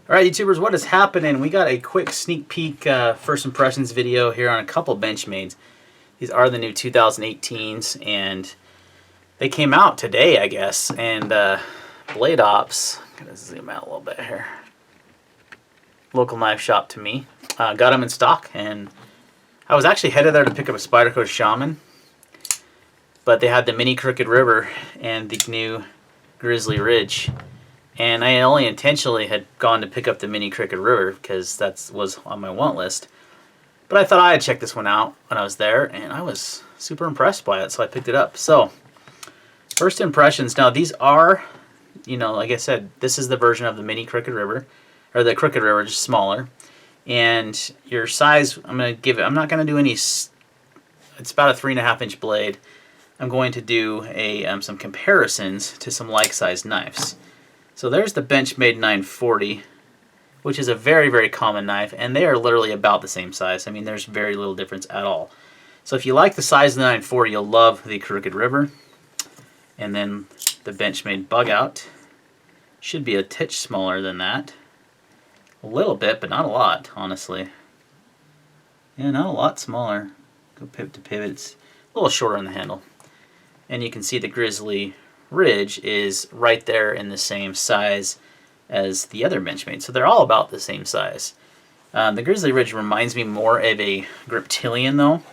Alright YouTubers, what is happening? We got a quick sneak peek first impressions video here on a couple Benchmades. These are the new 2018s and they came out today, I guess. And Blade Ops, I'm going to zoom out a little bit here. Local knife shop to me. Got them in stock, and I was actually headed there to pick up a Spyderco Shaman. But they had the mini Crooked River and the new Grizzly Ridge. And I only intentionally had gone to pick up the mini Crooked River because that was on my want list. But I thought I'd check this one out when I was there, and I was super impressed by it, so I picked it up. So, first impressions. Now, these are, you know, like I said, this is the version of the mini Crooked River, or the Crooked River, just smaller. And your size, I'm going to give it, I'm not going to do any, it's about a 3.5 inch blade. I'm going to do some comparisons to some like-sized knives. So there's the Benchmade 940, which is a very, very common knife, and they are literally about the same size. I mean, there's very little difference at all. So if you like the size of the 940, you'll love the Crooked River. And then the Benchmade Bug Out should be a titch smaller than that. A little bit, but not a lot, honestly. Yeah, not a lot smaller. Go pivot to pivot. It's a little shorter on the handle. And you can see the Grizzly Ridge is right there in the same size as the other Benchmade. So they're all about the same size. The Grizzly Ridge reminds me more of a Griptilian though. And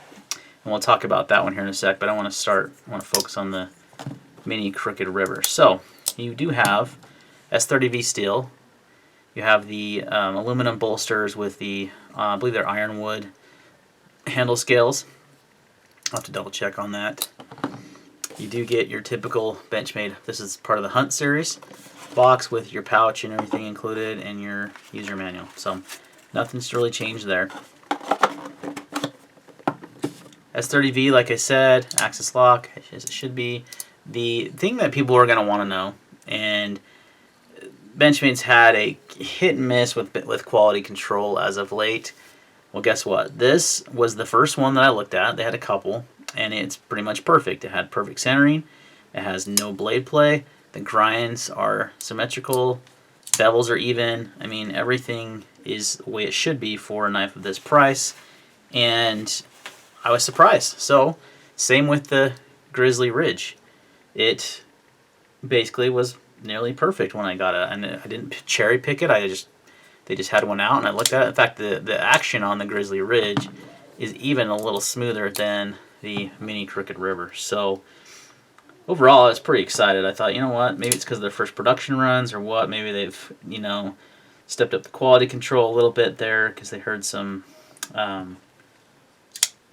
we'll talk about that one here in a sec, but I want to focus on the mini Crooked River. So you do have S30V steel. You have the aluminum bolsters with the, I believe they're ironwood handle scales. I'll have to double check on that. You do get your typical Benchmade, this is part of the Hunt series, box with your pouch and everything included and your user manual. So nothing's really changed there. S30V, like I said, axis lock, as it should be. The thing that people are going to want to know, and Benchmade's had a hit and miss with quality control as of late. Well, guess what? This was the first one that I looked at. They had a couple, and it's pretty much perfect. It had perfect centering. It has no blade play. The grinds are symmetrical. Bevels are even. I mean, everything is the way it should be for a knife of this price. And I was surprised. So, same with the Grizzly Ridge. It basically was nearly perfect when I got it. And I didn't cherry pick it. They just had one out, and I looked at it. In fact, the action on the Grizzly Ridge is even a little smoother than the mini Crooked River. So overall, I was pretty excited. I thought, you know what, maybe it's because of their first production runs or what. Maybe they've, you know, stepped up the quality control a little bit there because they heard some, you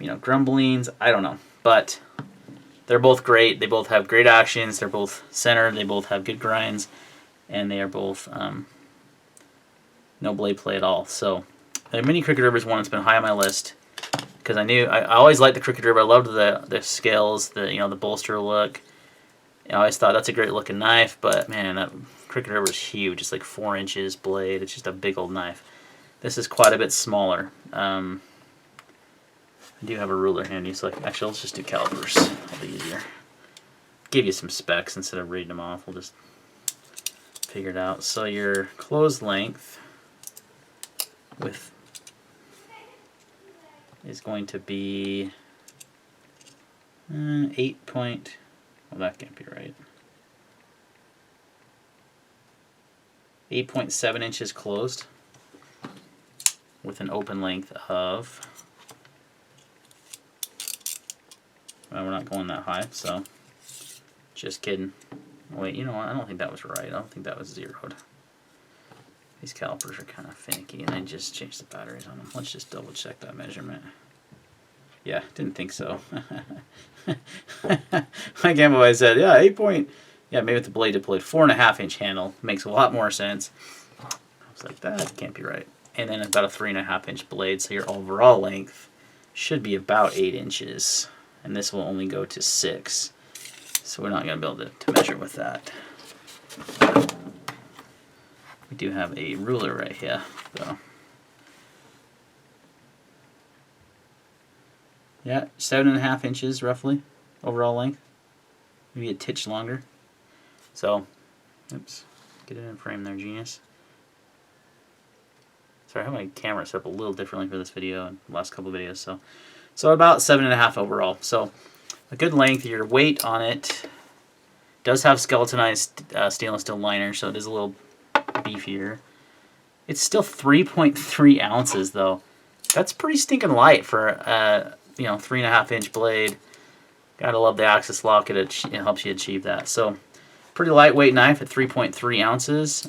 know, grumblings. I don't know. But they're both great. They both have great actions. They're both centered. They both have good grinds. And they are both no blade play at all. So the mini Crooked River is one that's been high on my list because I always liked the Crooked River. I loved the scales, the bolster look. I always thought that's a great looking knife, but man, that Crooked River is huge. It's like 4 inches blade. It's just a big old knife. This is quite a bit smaller. I do have a ruler handy, so actually let's just do calipers. That'll be easier. Give you some specs instead of reading them off. We'll just figure it out. So your closed length is going to be 8 point. Well, that can't be right. 8.7 inches closed with an open length of. Well, we're not going that high, so just kidding. Wait, you know what? I don't think that was right. I don't think that was zeroed. These calipers are kind of finicky, and I just changed the batteries on them. Let's just double check that measurement. Yeah, didn't think so. Like Emma said, yeah, 8 point. Yeah, maybe with the blade deployed. 4.5 inch handle makes a lot more sense. I was like, that can't be right. And then about a 3.5 inch blade, so your overall length should be about 8 inches. And this will only go to 6. So we're not going to be able to measure with that. We do have a ruler right here, though. Yeah, 7.5 inches roughly overall length. Maybe a titch longer. So, oops, get it in frame there, genius. Sorry, I have my camera set up a little differently for this video and the last couple of videos. So about 7.5 overall. So a good length. Your weight on it does have skeletonized stainless steel liner, so it is a little beefier. It's still 3.3 ounces though. That's pretty stinking light for a 3.5-inch blade. Gotta love the axis lock. It helps you achieve that. So pretty lightweight knife at 3.3 ounces.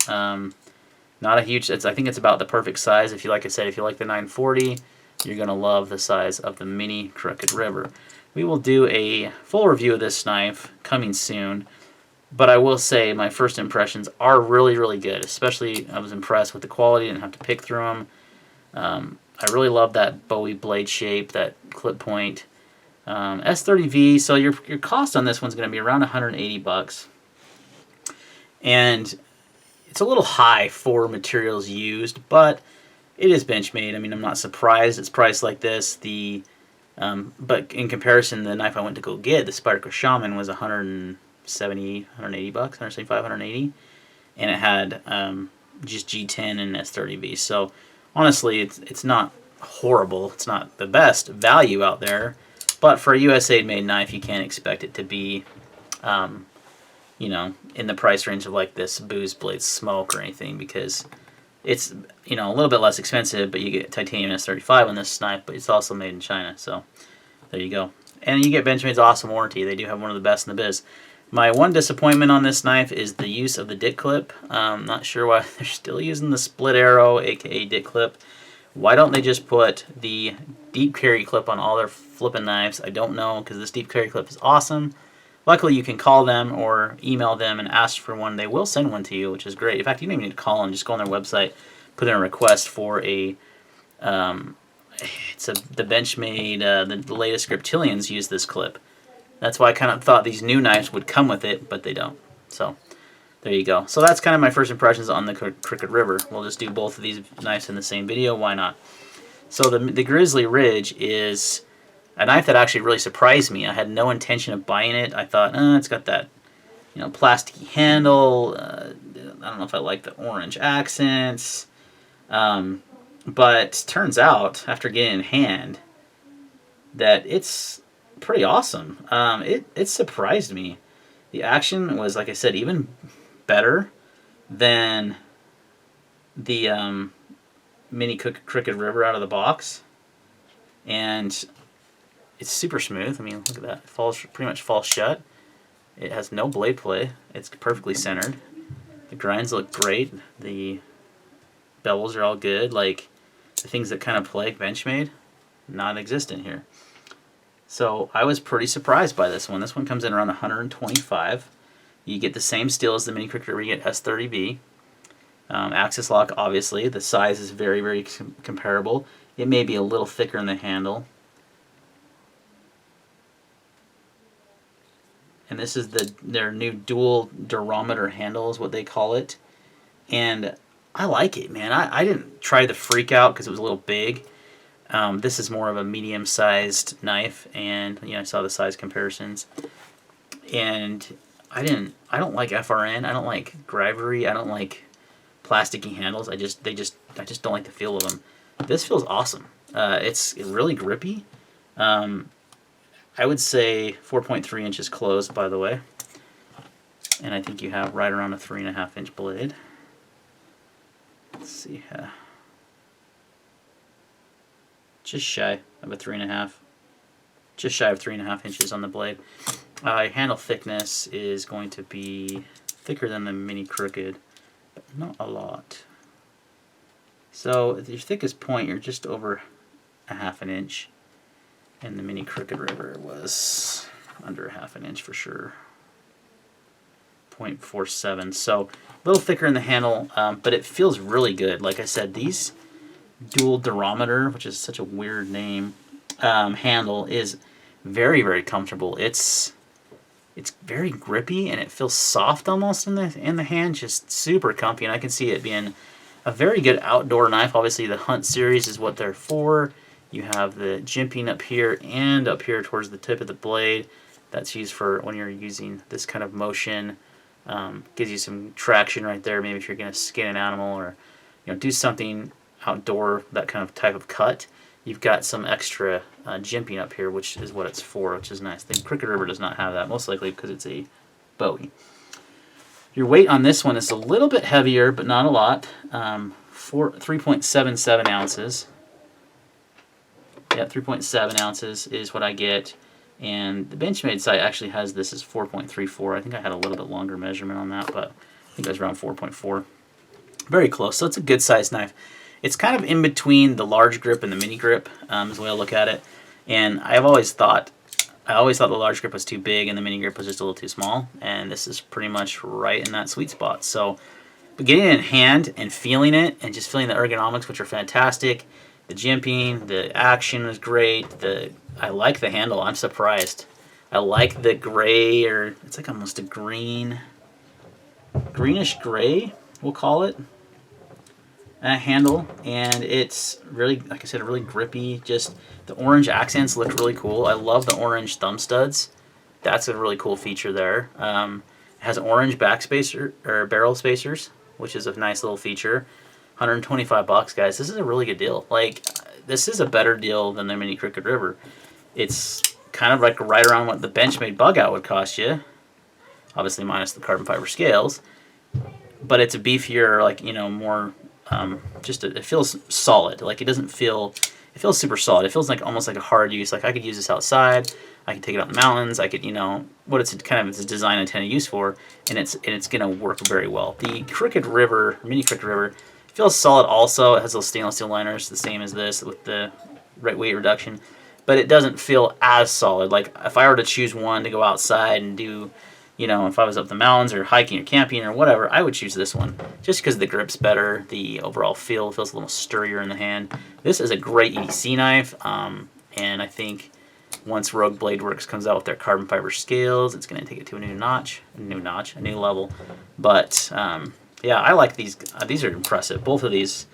Not a huge. I think it's about the perfect size. If you like the 940, you're gonna love the size of the mini Crooked River. We will do a full review of this knife coming soon. But I will say my first impressions are really, really good. Especially, I was impressed with the quality. Didn't have to pick through them. I really love that Bowie blade shape, that clip point. S30V. So your cost on this one's going to be around 180 bucks, and it's a little high for materials used, but it is Benchmade. I mean, I'm not surprised it's priced like this. But in comparison, the knife I went to go get, the Spyderco Shaman, was 170, 180 bucks, 175, 180, and it had just G10 and S30V. So honestly, it's not horrible. It's not the best value out there, but for a USA-made knife, you can't expect it to be, in the price range of like this Booz Blade Smoke or anything, because it's a little bit less expensive, but you get titanium S35 on this knife, but it's also made in China. So there you go. And you get Benchmade's awesome warranty. They do have one of the best in the biz. My one disappointment on this knife is the use of the dick clip. Not sure why they're still using the split arrow, aka dick clip. Why don't they just put the deep carry clip on all their flipping knives? I don't know, because this deep carry clip is awesome. Luckily, you can call them or email them and ask for one. They will send one to you, which is great. In fact, you don't even need to call them. Just go on their website, put in a request for a... the Benchmade, the latest Griptilians use this clip. That's why I kind of thought these new knives would come with it, but they don't. So there you go. So that's kind of my first impressions on the Crooked River. We'll just do both of these knives in the same video. Why not? So the Grizzly Ridge is a knife that actually really surprised me. I had no intention of buying it. I thought, it's got that plasticky handle. I don't know if I like the orange accents. But turns out, after getting in hand, that it's pretty awesome. It surprised me. The action was, like I said, even better than the mini Crooked River out of the box. And it's super smooth. I mean, look at that. It pretty much falls shut. It has no blade play. It's perfectly centered. The grinds look great. The bevels are all good. Like, the things that kind of plague Benchmade, non-existent here. So I was pretty surprised by this one. This one comes in around 125. You get the same steel as the mini Crooked River. You get S30V. Axis lock, obviously. The size is very, very comparable. It may be a little thicker in the handle. And this is their new dual durometer handle is what they call it. And I like it, man. I didn't try the Freak out because it was a little big. This is more of a medium-sized knife, and I saw the size comparisons. And I don't like FRN. I don't like Grivery. I don't like plasticky handles. I just don't like the feel of them. This feels awesome. It's really grippy. I would say 4.3 inches closed, by the way. And I think you have right around a 3.5-inch blade. Let's see. Just shy of a 3.5. Just shy of 3.5 inches on the blade. Handle thickness is going to be thicker than the mini Crooked, but not a lot. So at your thickest point, you're just over a 1/2 inch. And the mini Crooked River was under a 1/2 inch for sure. 0.47. So a little thicker in the handle, but it feels really good. Like I said, these dual durometer, which is such a weird name, handle is very, very comfortable. It's very grippy, and it feels soft almost in the hand, just super comfy. And I can see it being a very good outdoor knife. Obviously, the Hunt series is what they're for. You have the jimping up here and up here towards the tip of the blade. That's used for when you're using this kind of motion. Gives you some traction right there. Maybe if you're going to skin an animal or do something outdoor, that kind of type of cut, you've got some extra jimping up here, which is what it's for, which is nice. The Crooked River does not have that, most likely because it's a Bowie. Your weight on this one is a little bit heavier, but not a lot. 3.77 ounces. Yeah, 3.7 ounces is what I get. And the Benchmade site actually has this as 4.34. I think I had a little bit longer measurement on that, but I think it was around 4.4. Very close, so it's a good sized knife. It's kind of in between the large grip and the mini grip, is the way I look at it. And I always thought the large grip was too big and the mini grip was just a little too small. And this is pretty much right in that sweet spot. So, but getting it in hand and feeling it and just feeling the ergonomics, which are fantastic. The jimping, the action was great. I like the handle. I'm surprised. I like the gray, or it's like almost a greenish gray, we'll call it. Handle, and it's really, like I said, really grippy. Just the orange accents look really cool. I love the orange thumb studs. That's a really cool feature there. It has orange back spacer or barrel spacers, which is a nice little feature. $125, guys. This is a really good deal. Like, this is a better deal than the Mini Crooked River. It's kind of like right around what the Benchmade bug out would cost you, obviously minus the carbon fiber scales. But it's a beefier, like, you know, more. It feels solid. Like, it doesn't feel. It feels super solid. It feels like almost like a hard use. Like, I could use this outside. I could take it out in the mountains. I could, you know, what it's kind of its design intended use for, and it's gonna work very well. The Crooked River, Mini Crooked River, feels solid also. It has those stainless steel liners, the same as this with the weight reduction, but it doesn't feel as solid. Like, if I were to choose one to go outside and do, you know, if I was up the mountains or hiking or camping or whatever, I would choose this one just because the grip's better. The overall feel feels a little sturdier in the hand. This is a great EDC knife, and I think once Rogue Blade Works comes out with their carbon fiber scales, it's going to take it to a new level. But yeah, I like these. These are impressive. Both of these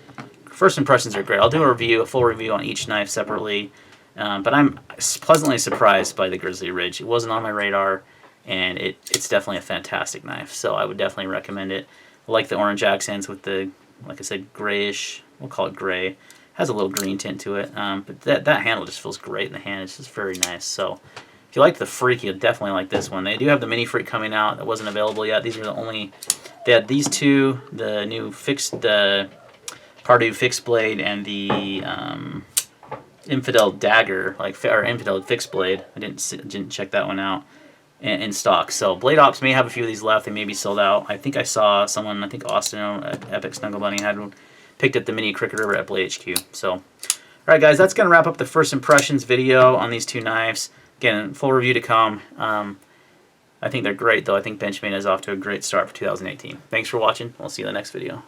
first impressions are great. I'll do a full review on each knife separately, but I'm pleasantly surprised by the Grizzly Ridge. It wasn't on my radar, and it's definitely a fantastic knife. So I would definitely recommend it. I like the orange accents with the, like I said, grayish. We'll call it gray. Has a little green tint to it, but that handle just feels great in the hand. It's just very nice. So if you like the Freak, you'll definitely like this one. They do have the Mini Freak coming out. That wasn't available yet. These are the only. They had these two, the new Pardue fixed blade, and the Infidel dagger, or Infidel fixed blade. I didn't check that one out in stock. So Blade Ops may have a few of these left. They may be sold out. I think I saw someone. I think Austin at Epic Snuggle Bunny had picked up the Mini Crooked River at Blade HQ. So, all right, guys, that's gonna wrap up the first impressions video on these two knives. Again, full review to come. I think they're great, though. I think Benchmade is off to a great start for 2018. Thanks for watching. We'll see you in the next video.